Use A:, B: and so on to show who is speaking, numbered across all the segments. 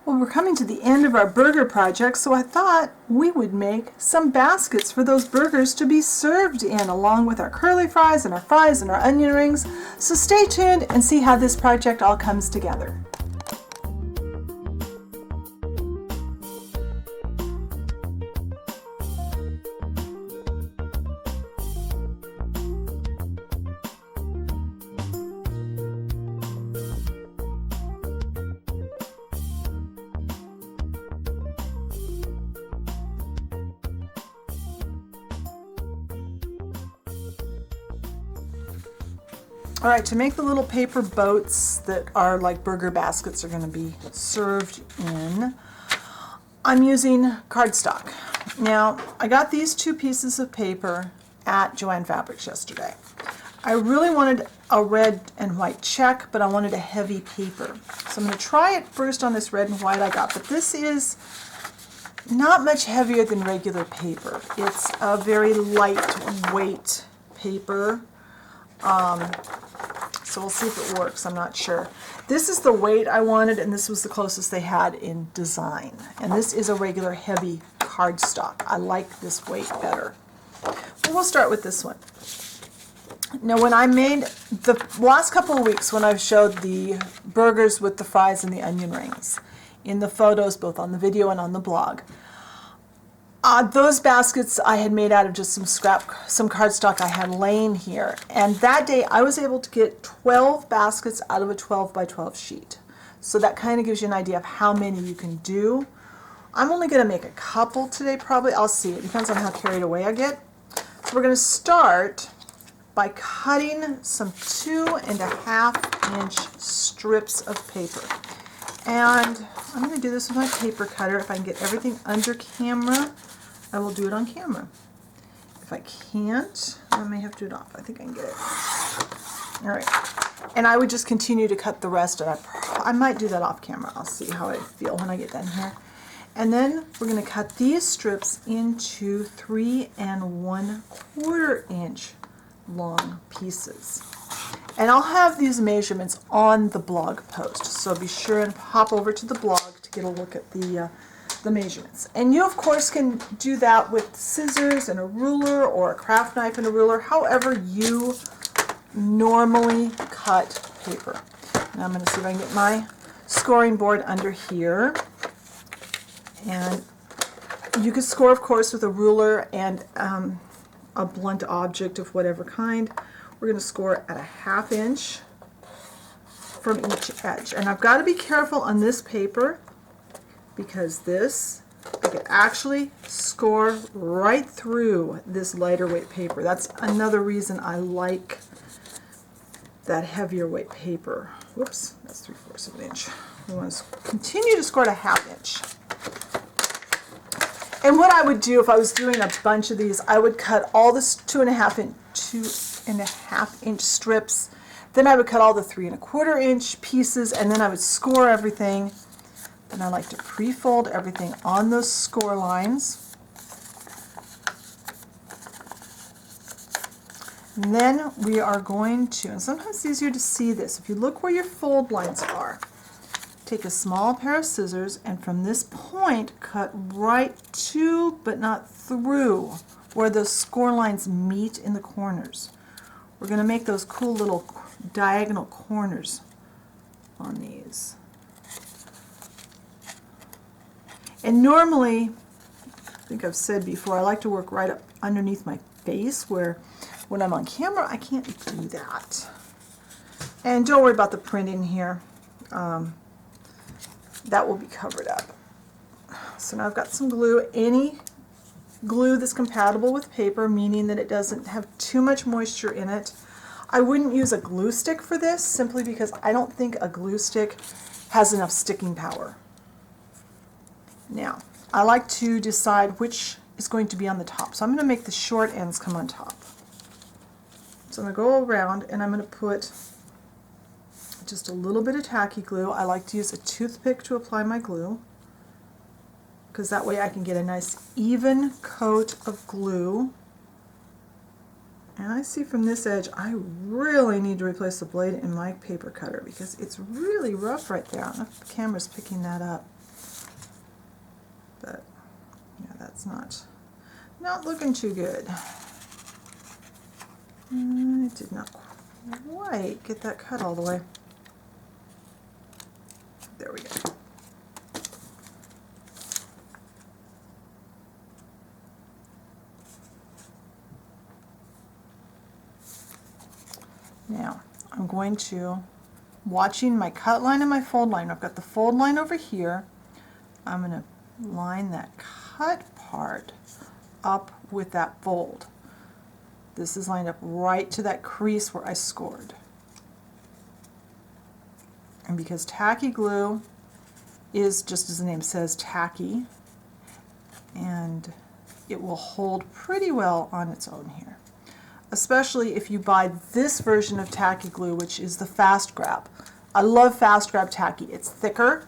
A: Well, we're coming to the end of our burger project, so I thought we would make some baskets for those burgers to be served in, along with our curly fries and our onion rings. So stay tuned and see how this project all comes together. All right, to make the little paper boats that are like burger baskets are going to be served in, I'm using cardstock. Now, I got these 2 pieces of paper at Joanne Fabrics yesterday. I really wanted a red and white check, but I wanted a heavy paper. So I'm going to try it first on this red and white I got, but this is not much heavier than regular paper. It's a very lightweight paper. So we'll see if it works, I'm not sure. This is the weight I wanted, and this was the closest they had in design. And this is a regular heavy cardstock. I like this weight better. But we'll start with this one. Now, when I made the last couple of weeks, when I've showed the burgers with the fries and the onion rings in the photos, both on the video and on the blog, those baskets I had made out of just some cardstock I had laying here. And that day I was able to get 12 baskets out of a 12 by 12 sheet. So that kind of gives you an idea of how many you can do. I'm only going to make a couple today probably. I'll see. It depends on how carried away I get. So we're going to start by cutting some 2.5-inch strips of paper. And I'm going to do this with my paper cutter. If I can get everything under camera, I will do it on camera. If I can't, I may have to do it off. I think I can get it. All right. And I would just continue to cut the rest, and I might do that off camera. I'll see how I feel when I get done here. And then we're going to cut these strips into 3 1/4 inch long pieces. And I'll have these measurements on the blog post, so be sure and hop over to the blog to get a look at the measurements. And you, of course, can do that with scissors and a ruler or a craft knife and a ruler, however you normally cut paper. Now I'm going to see if I can get my scoring board under here. And you could score, of course, with a ruler and a blunt object of whatever kind. We're going to score at a 1/2 inch from each edge. And I've got to be careful on this paper because this, I could actually score right through this lighter weight paper. That's another reason I like that heavier weight paper. Whoops, that's 3/4 of an inch. We want to continue to score at a 1/2 inch. And what I would do if I was doing a bunch of these, I would cut all this 2.5 inch strips. Then I would cut all the 3 1/4 inch pieces, and then I would score everything. And I like to pre-fold everything on those score lines. And then we are going to, and sometimes it's easier to see this, if you look where your fold lines are, take a small pair of scissors and from this point cut right to, but not through, where those score lines meet in the corners. We're going to make those cool little diagonal corners on these. And normally, I think I've said before, I like to work right up underneath my face, where when I'm on camera I can't do that. And don't worry about the printing here. That will be covered up. So now I've got some glue. Any glue that's compatible with paper, meaning that it doesn't have too much moisture in it. I wouldn't use a glue stick for this, simply because I don't think a glue stick has enough sticking power. Now, I like to decide which is going to be on the top. So I'm going to make the short ends come on top. So I'm going to go around and I'm going to put just a little bit of tacky glue. I like to use a toothpick to apply my glue, because that way I can get a nice even coat of glue. And I see from this edge I really need to replace the blade in my paper cutter because it's really rough right there. I don't know if the camera's picking that up. that's not looking too good. I did not quite get that cut all the way. There we go. Now, I'm going to, watching my cut line and my fold line, I've got the fold line over here. I'm going to line that cut part up with that fold. This is lined up right to that crease where I scored. And because tacky glue is, just as the name says, tacky, and it will hold pretty well on its own here. Especially if you buy this version of tacky glue, which is the fast grab. I love fast grab tacky. It's thicker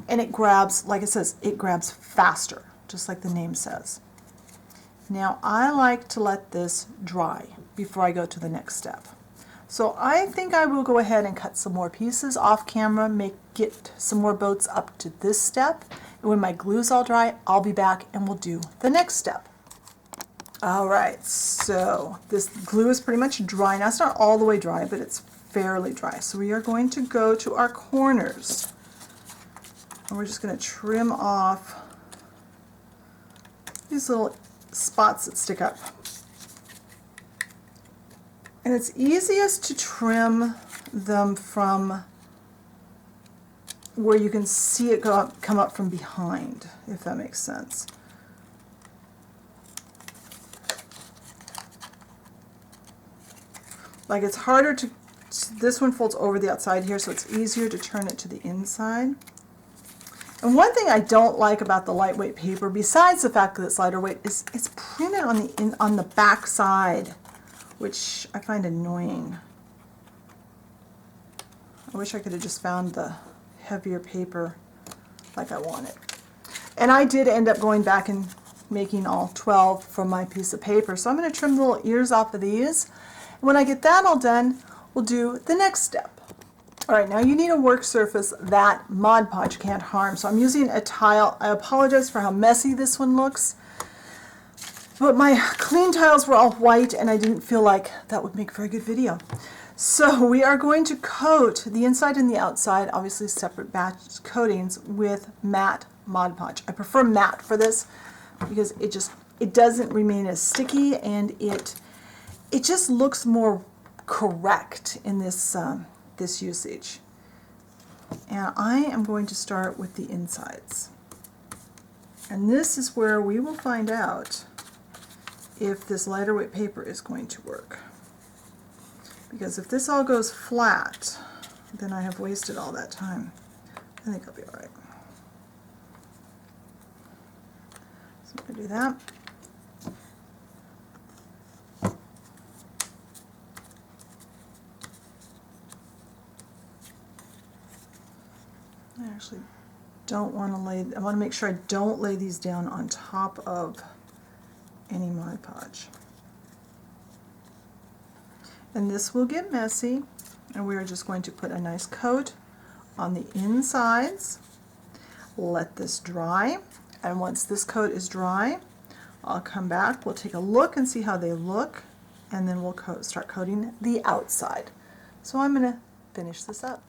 A: and it grabs, like it says, it grabs faster, just like the name says. Now I like to let this dry before I go to the next step. So I think I will go ahead and cut some more pieces off camera, get some more boats up to this step. And when my glue's all dry, I'll be back and we'll do the next step. Alright, so this glue is pretty much dry. Now it's not all the way dry, but it's fairly dry. So we are going to go to our corners. And we're just going to trim off these little spots that stick up. And it's easiest to trim them from where you can see it come up from behind, if that makes sense. Like it's harder to, this one folds over the outside here, so it's easier to turn it to the inside. And one thing I don't like about the lightweight paper, besides the fact that it's lighter weight, is it's printed on the back side, which I find annoying. I wish I could have just found the heavier paper like I wanted. And I did end up going back and making all 12 from my piece of paper, so I'm going to trim the little ears off of these. When I get that all done, we'll do the next step. Alright, now you need a work surface that Mod Podge can't harm. So I'm using a tile. I apologize for how messy this one looks, but my clean tiles were all white and I didn't feel like that would make a very good video. So we are going to coat the inside and the outside, obviously separate batch coatings, with matte Mod Podge. I prefer matte for this because it doesn't remain as sticky, and it just looks more correct in this this usage. And I am going to start with the insides. And this is where we will find out if this lighter weight paper is going to work. Because if this all goes flat, then I have wasted all that time. I think I'll be alright. So I'm going to do that. I actually don't want to lay, I want to make sure I don't lay these down on top of any Mod Podge. And this will get messy, and we are just going to put a nice coat on the insides, let this dry, and once this coat is dry, I'll come back, we'll take a look and see how they look, and then we'll start coating the outside. So I'm going to finish this up.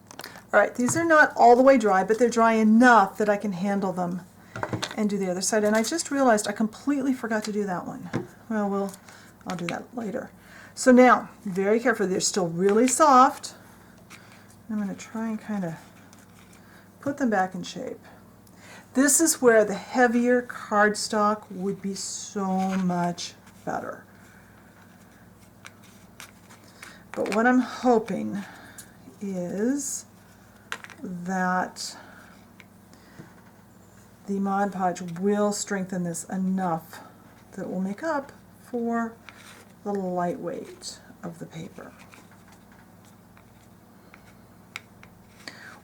A: Alright, these are not all the way dry, but they're dry enough that I can handle them and do the other side. And I just realized I completely forgot to do that one. Well, I'll do that later. So now, very careful, they're still really soft. I'm going to try and kind of put them back in shape. This is where the heavier cardstock would be so much better. But what I'm hoping is that the Mod Podge will strengthen this enough that it will make up for the lightweight of the paper.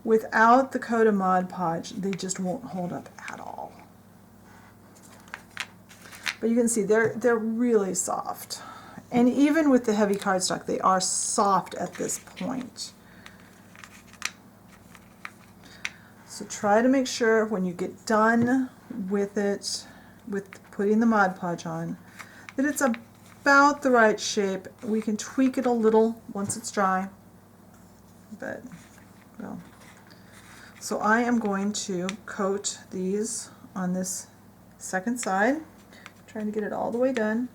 A: Without the coat of Mod Podge, they just won't hold up at all. But you can see they're really soft. And even with the heavy cardstock, they are soft at this point. So try to make sure when you get done with it, with putting the Mod Podge on that it's about the right shape. We can tweak it a little once it's dry, but well. So I am going to coat these on this second side, trying to get it all the way done.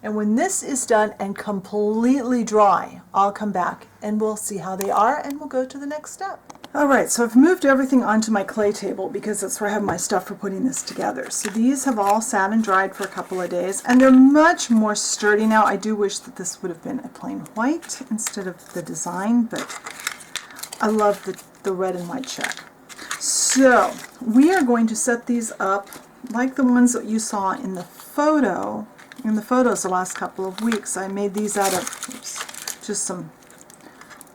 A: And when this is done and completely dry, I'll come back and we'll see how they are and we'll go to the next step. Alright, so I've moved everything onto my clay table because that's where I have my stuff for putting this together. So these have all sat and dried for a couple of days and they're much more sturdy now. I do wish that this would have been a plain white instead of the design, but I love the red and white check. So we are going to set these up like the ones that you saw in the photo. In the photos the last couple of weeks. I made these out of just some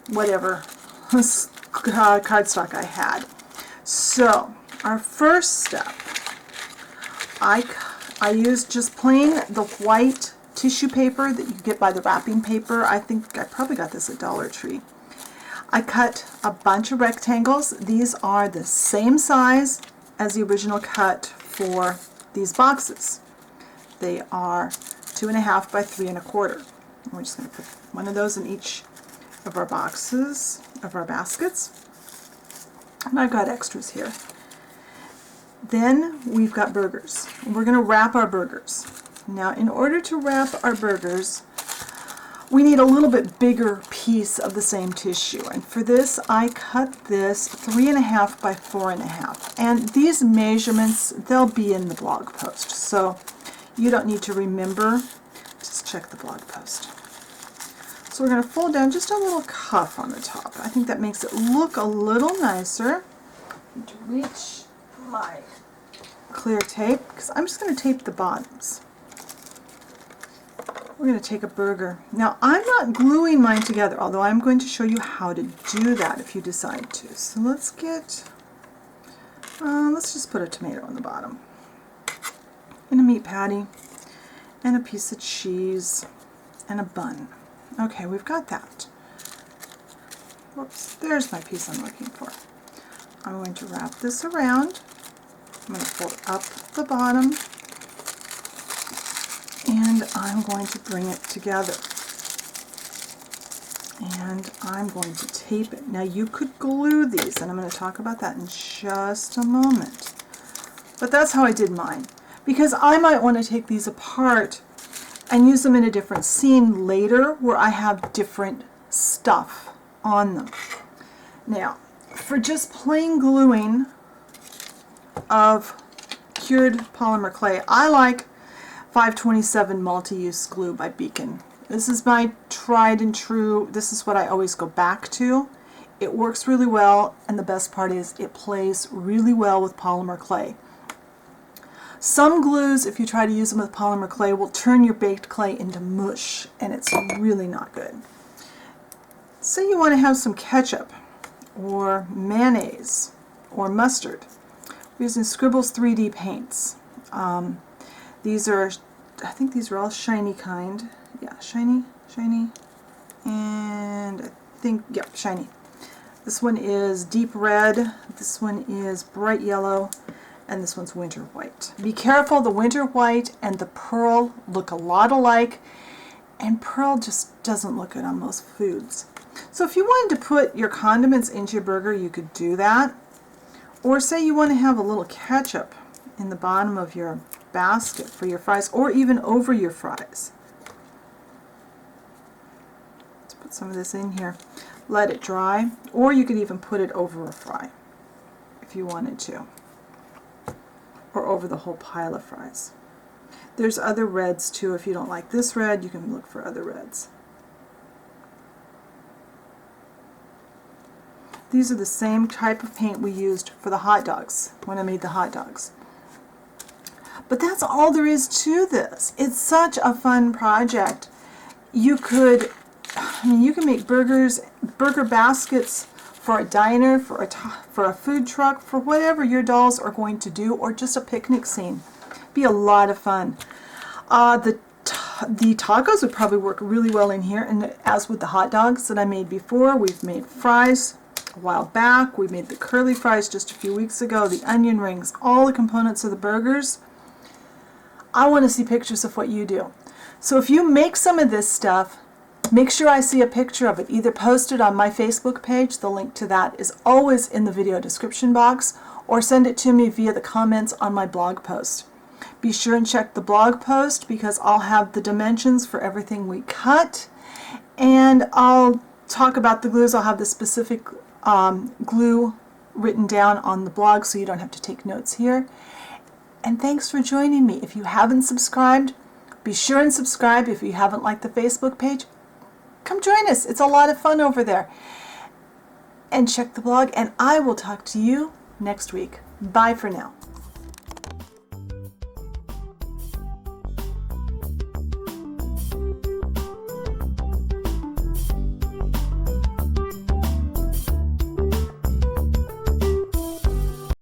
A: whatever cardstock I had. So our first step, I used just plain the white tissue paper that you get by the wrapping paper. I think I probably got this at Dollar Tree. I cut a bunch of rectangles. These are the same size as the original cut for these boxes. They are 2.5 by 3.25. And we're just going to put one of those in each of our boxes, of our baskets. And I've got extras here. Then we've got burgers. We're going to wrap our burgers. Now, in order to wrap our burgers, we need a little bit bigger piece of the same tissue. And for this, I cut this 3.5 by 4.5. And these measurements, they'll be in the blog post. So you don't need to remember, just check the blog post. So we're going to fold down just a little cuff on the top. I think that makes it look a little nicer. I need to reach my clear tape, because I'm just going to tape the bottoms. We're going to take a burger. Now I'm not gluing mine together, although I'm going to show you how to do that if you decide to. So let's just put a tomato on the bottom. And a meat patty, and a piece of cheese, and a bun. Okay, we've got that. Whoops, there's my piece I'm looking for. I'm going to wrap this around. I'm going to fold up the bottom, and I'm going to bring it together. And I'm going to tape it. Now you could glue these, and I'm going to talk about that in just a moment. But that's how I did mine. Because I might want to take these apart and use them in a different scene later where I have different stuff on them. Now, for just plain gluing of cured polymer clay, I like 527 multi-use glue by Beacon. This is my tried and true, this is what I always go back to. It works really well, and the best part is it plays really well with polymer clay. Some glues, if you try to use them with polymer clay, will turn your baked clay into mush, and it's really not good. Say you want to have some ketchup, or mayonnaise, or mustard. We're using Scribbles 3D paints. These are, I think these are all shiny kind. Yeah, shiny, and I think, yep, shiny. This one is deep red, this one is bright yellow, and this one's winter white. Be careful, the winter white and the pearl look a lot alike, and pearl just doesn't look good on most foods. So if you wanted to put your condiments into your burger, you could do that. Or say you want to have a little ketchup in the bottom of your basket for your fries, or even over your fries. Let's put some of this in here. Let it dry, or you could even put it over a fry if you wanted to, or over the whole pile of fries. There's other reds too. If you don't like this red, you can look for other reds. These are the same type of paint we used for the hot dogs when I made the hot dogs. But that's all there is to this. It's such a fun project. You could, you can make burger baskets for a diner, for a food truck, for whatever your dolls are going to do, or just a picnic scene. Be a lot of fun. The tacos would probably work really well in here, and as with the hot dogs that I made before, we've made fries a while back. We made the curly fries just a few weeks ago, the onion rings, all the components of the burgers. I want to see pictures of what you do. So if you make some of this stuff, make sure I see a picture of it. Either post it on my Facebook page, the link to that is always in the video description box, or send it to me via the comments on my blog post. Be sure and check the blog post because I'll have the dimensions for everything we cut, and I'll talk about the glues. I'll have the specific glue written down on the blog so you don't have to take notes here. And thanks for joining me. If you haven't subscribed, be sure and subscribe. If you haven't liked the Facebook page, come join us. It's a lot of fun over there. And check the blog, and I will talk to you next week. Bye for now.